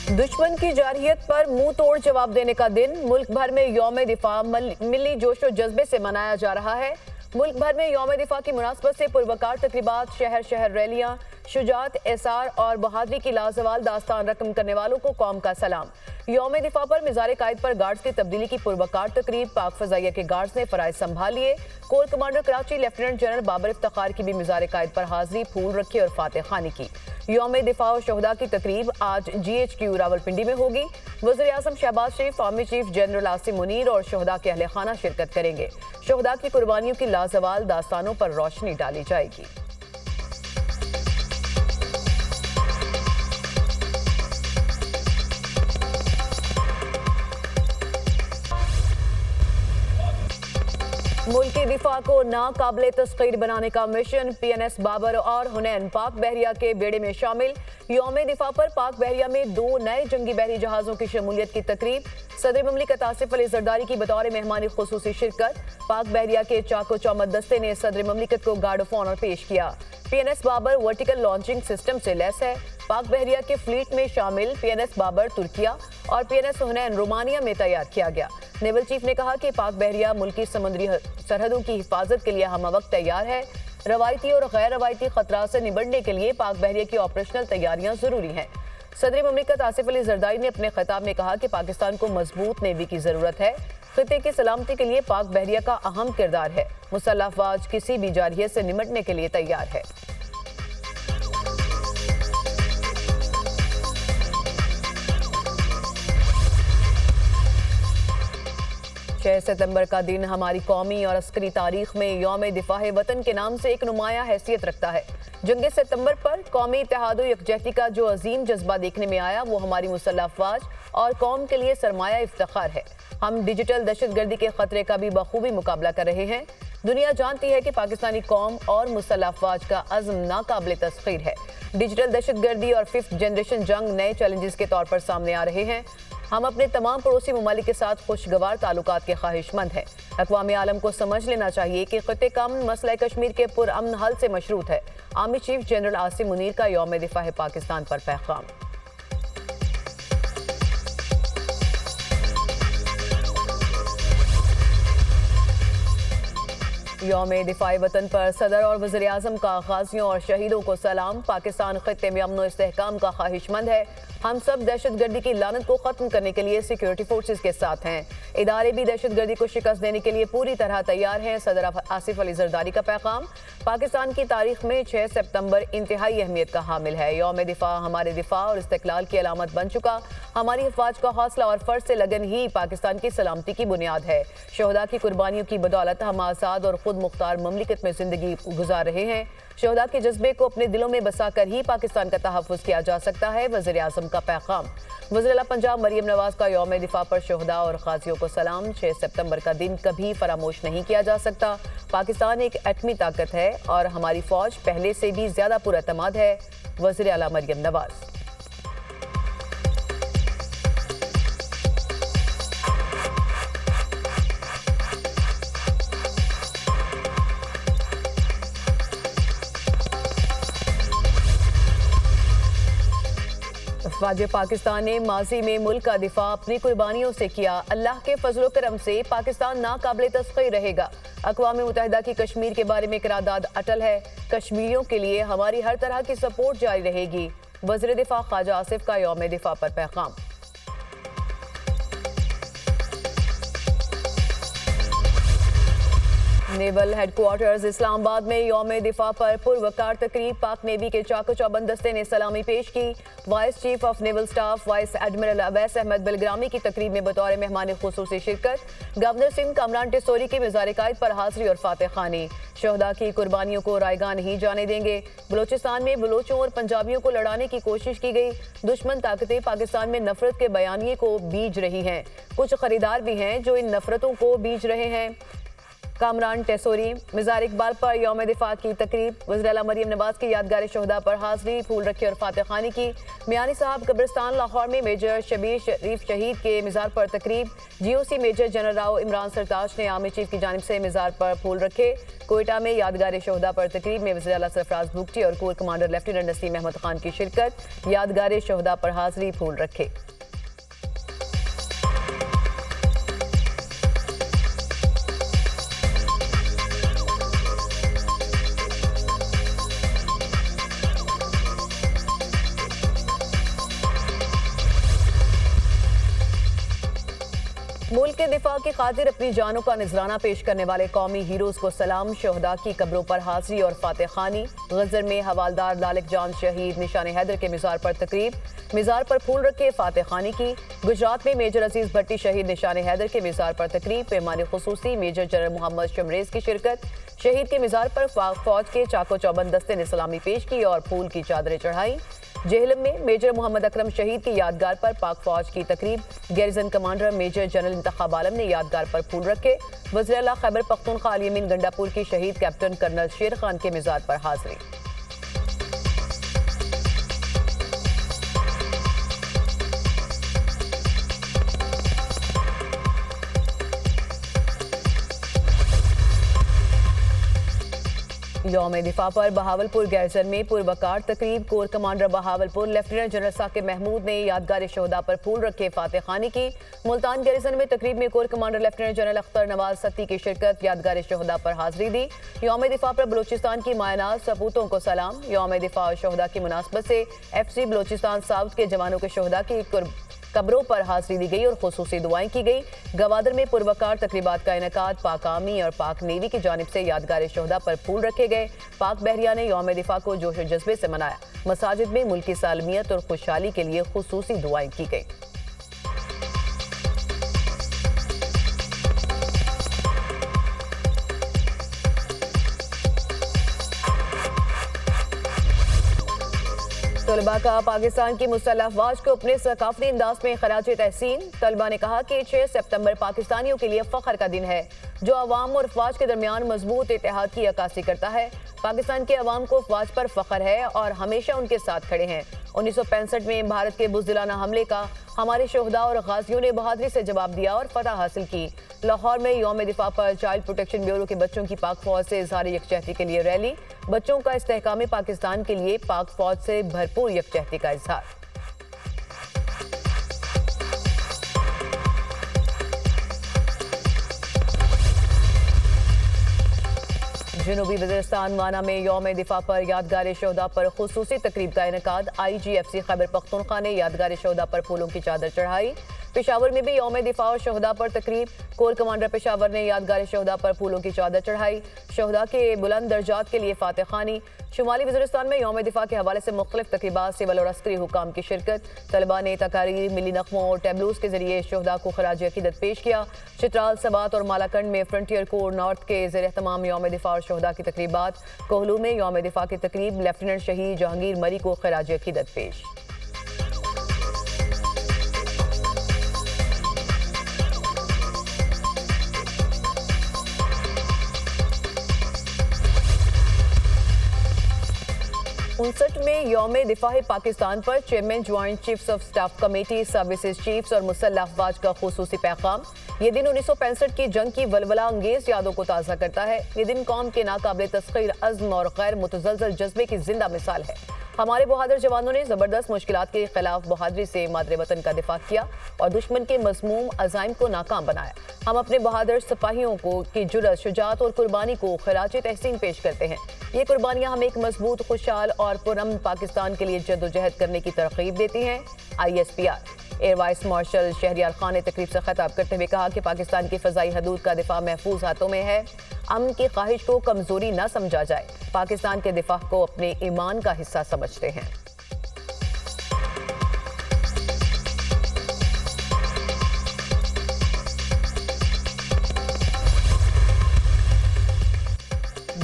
दुश्मन की जारहियत पर मुंह तोड़ जवाब देने का दिन मुल्क भर में यौम दिफा मिली जोशो जज्बे से मनाया जा रहा है। मुल्क भर में यौम दिफा की मुनासबत से पुरवकार तकरीबात, शहर शहर रैलियां, शुजात, एसार और बहादुरी की लाजवाल दास्तान रकम करने वालों को कौम का सलाम। यौम दिफा पर मिज़ार कायद पर गार्ड्स की तब्दीली की पुरवकार तकरीब, पाक फजाइया के गार्ड्स ने फराइज संभाल लिए। Corps commander Karachi lieutenant general Babar Iftikhar की भी मिज़ार कायद पर हाजिरी, फूल रखे और फातह खानी की। यौम दिफा और शहदा की तकरीब आज GHQ रावलपिंडी में होगी। वज़ीर आज़म Shahbaz Sharif, army chief general Asim Munir और शहदा के अहले खाना शिरकत करेंगे। शहदा की कुर्बानियों की लाजवाल दास्तानों पर रोशनी डाली जाएगी। 'मुल्की दिफा को नाकाबिले तस्खीर बनाने का मिशन', PNS बाबर और हुनैन पाक बहरिया के बेड़े में शामिल। यौम दिफा पर पाक बहरिया में 2 नए जंगी बहरी जहाज़ों की शमूलियत की तकरीब। सदर ममलिकत आसिफ अली जरदारी की बतौर मेहमान खुसूसी शिरकत। पाक बहरिया के चाको चौमद दस्ते ने सदर ममलिकत को गार्ड ऑफ ऑनर पेश किया। PNS Babar vertical launching system से लैस है। पाक बहरिया के फ्लीट में शामिल PNS बाबर तुर्किया और PNS हुनैन रोमानिया में तैयार किया गया। नेवल चीफ ने कहा कि पाक बहरिया मुल्की समुद्री सरहदों की हिफाजत के लिए हम वक्त तैयार है। रवायती और गैर रवायती खतरात से निपटने के लिए पाक बहरिया की ऑपरेशनल तैयारियां जरूरी हैं। सदर ममलिकत आसिफ अली जरदारी ने अपने खिताब में कहा कि पाकिस्तान को मजबूत नेवी की जरूरत है। खिते की सलामती के लिए पाक बहरिया का अहम किरदार है। मुसल्लह अफवाज किसी भी जारहियत से निपटने के लिए तैयार है। 6 सितंबर का दिन हमारी कौमी और अस्करी तारीख में यौम दिफा वतन के नाम से एक नुमाया हैसियत रखता है। जंग सितंबर पर कौमी इत्तेहाद और यकजहती का जो अजीम जज्बा देखने में आया, वो हमारी मुसल्लह अफवाज और कौम के लिए सरमाया इफ्तिखार है। हम डिजिटल दहशतगर्दी के खतरे का भी बखूबी मुकाबला कर रहे हैं। दुनिया जानती है कि पाकिस्तानी कौम और मुसल्लह अफवाज का अज़्म नाकाबिले तस्खीर है। डिजिटल दहशतगर्दी और 5th जनरेशन जंग नए चैलेंजेस के तौर पर सामने आ रहे हैं। हम अपने तमाम पड़ोसी ममालिक के साथ खुशगवार ताल्लुकात के ख्वाहिशमंद हैं। अक़वाम आलम को समझ लेना चाहिए कि ख़िते का अमन मसला कश्मीर के पुरअमन हल से मशरूत है। Army chief general Asim Munir का यौम दिफा पाकिस्तान पर पैगाम। यौम दिफा वतन पर सदर और वज़ीर आज़म का गाज़ियों और शहीदों को सलाम। पाकिस्तान खित्ते में अमन और इस्तेहकाम का ख्वाहिशमंद है। हम सब दहशतगर्दी की लानत को खत्म करने के लिए सिक्योरिटी फोर्सेस के साथ हैं। इदारे भी दहशतगर्दी को शिकस्त देने के लिए पूरी तरह तैयार हैं। सदर आसिफ अली जरदारी का पैगाम। पाकिस्तान की तारीख में 6 सितंबर इंतहाई अहमियत का हामिल है। यौम दिफा हमारे दिफा और इस्तिकलाल की अलामत बन चुका। हमारी अफवाज का हौसला और फर्ज से लगन ही पाकिस्तान की सलामती की बुनियाद है। शहदा की कुर्बानियों की बदौलत हम आज़ाद और खुद मुख्तार ममलिकत में जिंदगी गुजार रहे हैं। शहदा के जज्बे को अपने दिलों में बसा कर ही पाकिस्तान का तहफ़्फ़ुज़ किया जा सकता है। वज़ीर आज़म का पैगाम। वज़ीर आला पंजाब मरियम नवाज का यौम दिफा पर शहदा और गाज़ियों को सलाम। 6 सितंबर का दिन कभी फरामोश नहीं किया जा सकता। पाकिस्तान एक एटमी ताकत है और हमारी फौज पहले से भी ज्यादा पुरअतमाद है। वज़ीर आला मरियम नवाज। अफवाज पाकिस्तान ने माजी में मुल्क का दिफा अपनी कुर्बानियों से किया। अल्लाह के फजलो करम से पाकिस्तान नाकाबिले तस्खीर रहेगा। अक़वाम मुत्तहिदा की कश्मीर के बारे में करारदाद अटल है। कश्मीरियों के लिए हमारी हर तरह की सपोर्ट जारी रहेगी। वज़ीर दिफा ख्वाजा आसिफ का यौम दिफा पर पैगाम। नेवल हेडक्वार्टर्स इस्लामाबाद में यौम दिफा पर पुरवकार तकरीब। पाक नेवी के चाको चौबंद दस्ते ने सलामी पेश की। Vice chief of naval staff vice admiral Awais Ahmed Bilgrami की तकरीब में बतौर मेहमान खुसूसी शिरकत। गवर्नर सिंध कामरान टिसोरी की मिज़ार कायद पर हाजिरी और फातह खानी। शहदा की कुर्बानियों को रायगा नहीं जाने देंगे। बलोचिस्तान में बलोचों और पंजाबियों को लड़ाने की कोशिश की गई। दुश्मन ताकतें पाकिस्तान में नफरत के बयानिए को बीज रही हैं। कुछ खरीदार भी हैं जो इन नफरतों को बीज रहे हैं। कामरान टेसोरी। मज़ार इकबाल पर यौम दिफा की तकरीब। वज़ीर आला मरीम नवाज की यादगार शहदा पर हाज़री, फूल रखे और फातह खानी की। मियानी साहब कब्रिस्तान लाहौर में मेजर शबीर शरीफ शहीद के मज़ार पर तकरीब। GOC major general Rao Imran Sartaj ने आर्मी चीफ की जानिब से मज़ार पर फूल रखे। कोयटा में यादगार शहदा पर तकरीब में वज़ीर आला सरफराज बुगटी और corps commander lieutenant Naseem Ahmed Khan की शिरकत। यादगार शहदा पर हाज़री, फूल रखे। मुल्क के दिफा की खातिर अपनी जानों का नजराना पेश करने वाले कौमी हीरोज को सलाम। शहदा की कब्रों पर हाजिरी और फातह खानी। गजर में हवालदार लालिक जान शहीद निशान हैदर के मज़ार पर तकरीब। मज़ार पर फूल रखे, फातह खानी की। गुजरात में मेजर अजीज भट्टी शहीद निशान हैदर के मज़ार पर तकरीब। पैमाने खुसूसी मेजर जनरल मोहम्मद शमरेज की शिरकत। शहीद के मज़ार पर फौज के चाको चौबंद दस्ते ने सलामी पेश की और फूल की चादरें चढ़ाई। जेहलम में मेजर मोहम्मद अकरम शहीद की यादगार पर पाक फौज की तकरीब। गैरिजन कमांडर मेजर जनरल इंतखाब आलम ने यादगार पर फूल रखे। वज़ीर आला खैबर पख्तूनख्वा अली अमीन गंडापुर की शहीद कैप्टन कर्नल शेर खान के मज़ार पर हाजिरी। यौम दिफा पर बहावलपुर गैरिजन में पुरवकार तकरीब। Corps commander Bahawalpur lieutenant general Saqib Mahmood ने यादगार शहदा पर फूल रखे, फातह खानी की। मुल्तान गैरिजन में तकरीब में core commander lieutenant general Akhtar Nawaz Satti की शिरकत। यादगार शहदा पर हाजिरी दी। यौम दिफा पर बलूचिस्तान की मायनात सपूतों को सलाम। यौम दिफा और शहदा की मुनासबत से FC बलूचिस्तान साउथ के जवानों के शहदा की कब्रों पर हाजिरी दी गई और खुसूसी दुआएं की गई। गवादर में पुरवकार तकरीबात का इनेकाद। पाक आर्मी और पाक नेवी की जानिब से यादगार शहदा पर फूल रखे गए। पाक बहरिया ने यौम दिफा को जोश और जज्बे से मनाया। मसाजिद में मुल्क की सालमियत और खुशहाली के लिए खुसूसी दुआएं की गई। तलबा का पाकिस्तान की मुसल्लह अफवाज को अपने सकाफती अंदाज में खराज तहसीन। तलबा ने कहा कि 6 सितंबर पाकिस्तानियों के लिए फख्र का दिन है, जो अवाम और अफवाज के दरमियान मजबूत इत्तेहाद की अक्कासी करता है। पाकिस्तान के अवाम को अफवाज पर फख्र है और हमेशा उनके साथ खड़े हैं। 1965 में भारत के बुज़दिलाना हमले का हमारे शोहदा और गाजियों ने बहादुरी से जवाब दिया और फतह हासिल की। लाहौर में यौम दिफा पर चाइल्ड प्रोटेक्शन ब्यूरो के बच्चों की पाक फौज से इज़हार यकजहती के लिए रैली। बच्चों का इस्तेहकाम पाकिस्तान के लिए पाक फौज से भरपूर यकजहती का इज़हार। जनूबी वज़ीरिस्तान माना में यौम दिफा पर यादगार शहदा पर खुसूसी तकरीब का इनेकाद। IGFC खैबर पख्तूनख्वा ने यादगार शहदा पर फूलों की चादर चढ़ाई। पेशावर में भी यौम दिफा और शहदा पर तकरीब। कोर कमांडर पेशावर ने यादगार शहदा पर फूलों की चादर चढ़ाई। शहदा के बुलंद दर्जात के लिए फातह खानी। शुमाली वज़ीरिस्तान में यौम दिफा के हवाले से मुख्तलिफ तकरीबात, सिविल और अस्करी हुकाम की शिरकत। तलबा ने तकारीर, मिली नगमों और टैबलूज के जरिए शहदा को खराज अकीदत पेश किया। चित्राल, सबात और मालाकंड में फ्रंटियर कोर नॉर्थ के ज़ेर एहतमाम यौम दिफा और शहदा की तकरीबात। कोहलू में यौम दिफा की तकरीब। लेफ्टिनेंट शहीद जहांगीर मरी को खराज अकीदत पेश। में यौम दिफा पाकिस्तान पर chairman joint chiefs of staff committee, services chiefs और मुसल्लह अफवाज का खुसूसी पैगाम। ये दिन 1965 की जंग की वलवला अंगेज यादों को ताज़ा करता है। ये दिन कौम के नाकाबिल तस्खीर अज़्म और गैर मुतज़लज़ल जज्बे की जिंदा मिसाल है। हमारे बहादुर जवानों ने ज़बरदस्त मुश्किलात के खिलाफ बहादुरी से मादरे वतन का दिफा किया और दुश्मन के मज़मूम अज़ाइम को नाकाम बनाया। हम अपने बहादुर सिपाहियों को की जुर्रत, शुजाअत और कुर्बानी को खिराज तहसीन पेश करते हैं। ये कुर्बानियाँ हमें एक मजबूत, खुशहाल और पुरअमन पाकिस्तान के लिए जद्दोजहद करने की तरगीब देती हैं। ISPR air vice marshal Shahryar Khan ने तकरीब से खिताब करते हुए कहा कि पाकिस्तान की फ़ज़ाई हदूद का दिफा महफूज हाथों में है। अमन की ख्वाहिश को कमज़ोरी न समझा जाए। पाकिस्तान के दिफा को अपने ईमान का हिस्सा समझते हैं।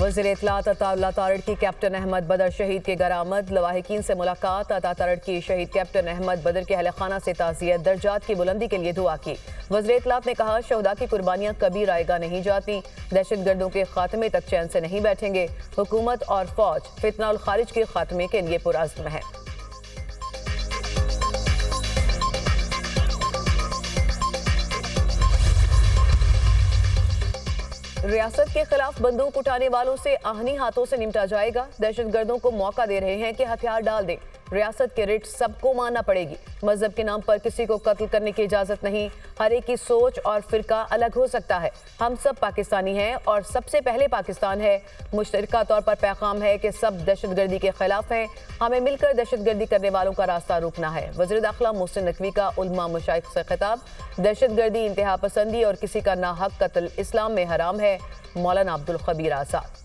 वज़ीर इत्तलात अताउल्लाह तारड़ की कैप्टन अहमद बदर शहीद के घर आमद। लवाहिकीन से मुलाकात। अता तारड़ की शहीद कैप्टन अहमद बदर के अहल खाना से ताज़ियत। दर्जात की बुलंदी के लिए दुआ की। वज़ीर इत्तलात ने कहा, शहदा की कुर्बानियां कभी रायगा नहीं जाती। दहशतगर्दों के खात्मे तक चैन से नहीं बैठेंगे। हुकूमत और फौज फितना और खारिज के खात्मे के लिए पुरअज़्म है। रियासत के खिलाफ बंदूक उठाने वालों से आहनी हाथों से निपटा जाएगा। दहशतगर्दों को मौका दे रहे हैं कि हथियार डाल दें। रियासत के रिट सबको मानना पड़ेगी। मजहब के नाम पर किसी को कत्ल करने की इजाजत नहीं। हर एक की सोच और फिरका अलग हो सकता है। हम सब पाकिस्तानी हैं और सबसे पहले पाकिस्तान है। मुश्तरका तौर पर पैगाम है कि सब दहशतगर्दी के खिलाफ हैं। हमें मिलकर दहशतगर्दी करने वालों का रास्ता रोकना है। वज़ीर दाखिला मोहसिन नकवी का उलमा मशाइख से खिताब। दहशतगर्दी, इंतहा पसंदी और किसी का नाहक कत्ल इस्लाम में हराम है। मौलाना अब्दुल खबीर आजाद।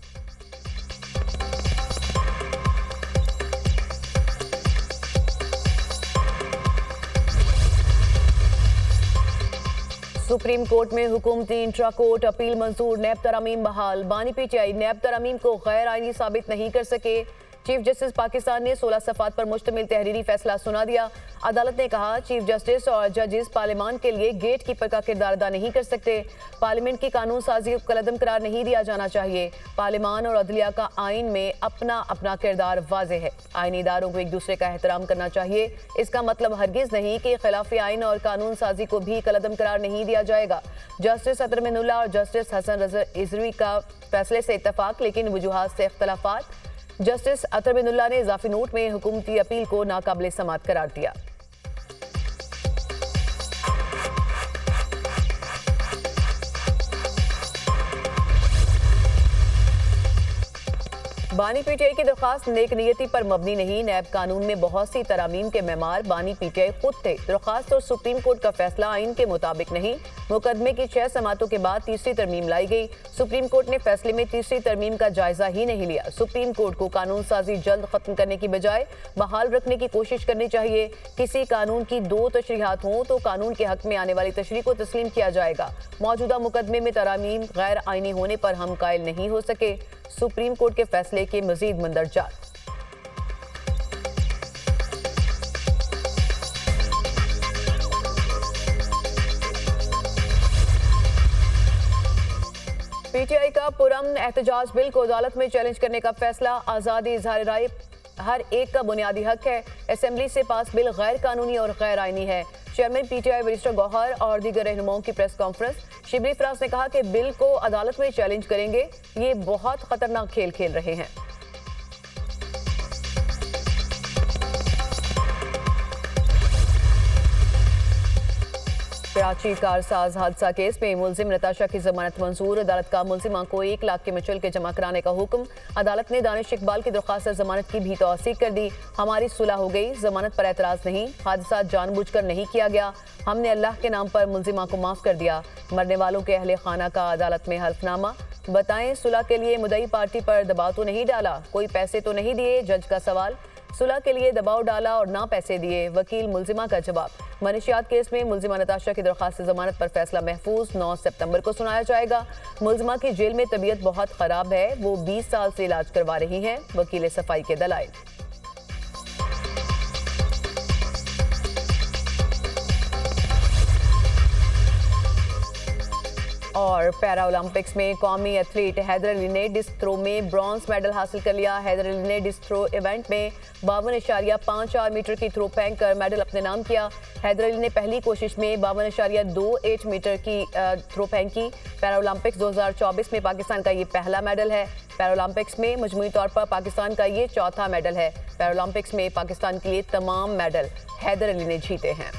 सुप्रीम कोर्ट में हुकूमती इंट्रा कोर्ट अपील मंजूर। नैब तरमीम बहाल। बानी पीटीआई नैब तरमीम को गैर आईनी साबित नहीं कर सके। चीफ जस्टिस पाकिस्तान ने 16 सफ़ात पर मुश्तमिल तहरीरी फैसला सुना दिया। अदालत ने कहा, चीफ जस्टिस और जजेस पार्लियामान के लिए गेट कीपर का किरदार अदा नहीं कर सकते। पार्लियामेंट की कानून साजी को कलअदम करार नहीं दिया जाना चाहिए। पार्लियामान और अदलिया का आइन में अपना अपना किरदार वाज़ेह है। आईनी इदारों को एक दूसरे का एहतराम करना चाहिए। इसका मतलब हरगिज़ नहीं कि खिलाफ आइन और कानून साजी को भी कलअदम करार नहीं दिया जाएगा। जस्टिस अतर मिनुल्लाह और जस्टिस हसन रज़ा इजवी का फैसले से इत्तफाक, लेकिन वजूहात से इख्तलाफात। जस्टिस अतर मिनुल्लाह ने इजाफी नोट में हुकूमती अपील को नाकाबिले समाअत करार दिया। बानी पीटीआई की दरख्वास्त नेक नियति पर मबनी नहीं। नैब कानून में बहुत सी तरामीम के मेमार बानी पीटीआई खुद थे। दरख्वास्त और सुप्रीम कोर्ट का फैसला आइन के मुताबिक नहीं। मुकदमे की 6 समातों के बाद तीसरी तरमीम लाई गई। सुप्रीम कोर्ट ने फैसले में तीसरी तरमीम का जायजा ही नहीं लिया। सुप्रीम कोर्ट को कानून साजी जल्द खत्म करने की बजाय बहाल रखने की कोशिश करनी चाहिए। किसी कानून की 2 तशरीहात हों तो कानून के हक में आने वाली तशरीह को तस्लीम किया जाएगा। मौजूदा मुकदमे में तरामीम गैर आइनी होने पर हम कायल नहीं हो सके। सुप्रीम कोर्ट के फैसले के मजीद मंदरजात। पीटीआई का पुरअमन एहतजाज बिल को अदालत में चैलेंज करने का फैसला। आज़ादी इज़हार राय हर एक का बुनियादी हक है। असेंबली से पास बिल गैर कानूनी और गैर आइनी है। चेयरमैन पीटीआई बैरिस्टर गौहर और दीगर रहनुमाओं की प्रेस कॉन्फ्रेंस। शिबली फराज ने कहा कि बिल को अदालत में चैलेंज करेंगे। ये बहुत खतरनाक खेल खेल रहे हैं। कराची कारसाज हादसा केस में मुलजिम नताशा की जमानत मंजूर। अदालत का मुलजिमा को 1 लाख के मुचल के जमा कराने का हुक्म। अदालत ने दानिश इकबाल की दरख्वास्त से जमानत की भी तौसीक कर दी। हमारी सुलह हो गई, जमानत पर एतराज नहीं। हादसा जानबूझकर नहीं किया गया। हमने अल्लाह के नाम पर मुलजिमा को माफ कर दिया। मरने वालों के अहले खाना का अदालत में हल्फनामा। बताएं, सुलह के लिए मुदई पार्टी पर दबाव तो नहीं डाला, कोई पैसे तो नहीं दिए। जज का सवाल। सुलह के लिए दबाव डाला और ना पैसे दिए। वकील मुलजिमा का जवाब। मनशियात केस में मुलजिमा नताशा की दरख्वास्त से जमानत पर फैसला महफूज 9 सितंबर को सुनाया जाएगा। मुलजिमा की जेल में तबीयत बहुत खराब है। वो 20 साल से इलाज करवा रही हैं। वकील सफाई के दलाइल। और पैरा ओलंपिक्स में कौमी एथलीट हैदर अली ने डिस्क थ्रो में ब्रॉन्ज मेडल हासिल कर लिया। हैदर अली ने डिस्क थ्रो इवेंट में 52.54 मीटर की थ्रो फेंक कर मेडल अपने नाम किया। हैदर अली ने पहली कोशिश में 52.28 मीटर की थ्रो फेंकी। पैरा ओलंपिक्स 2024 में पाकिस्तान का ये पहला मेडल है। पैरा ओलंपिक्स में मजमूई तौर पर पाकिस्तान का ये चौथा मेडल है। पैरा ओलंपिक्स में पाकिस्तान के लिए तमाम मेडल हैदर अली ने जीते हैं।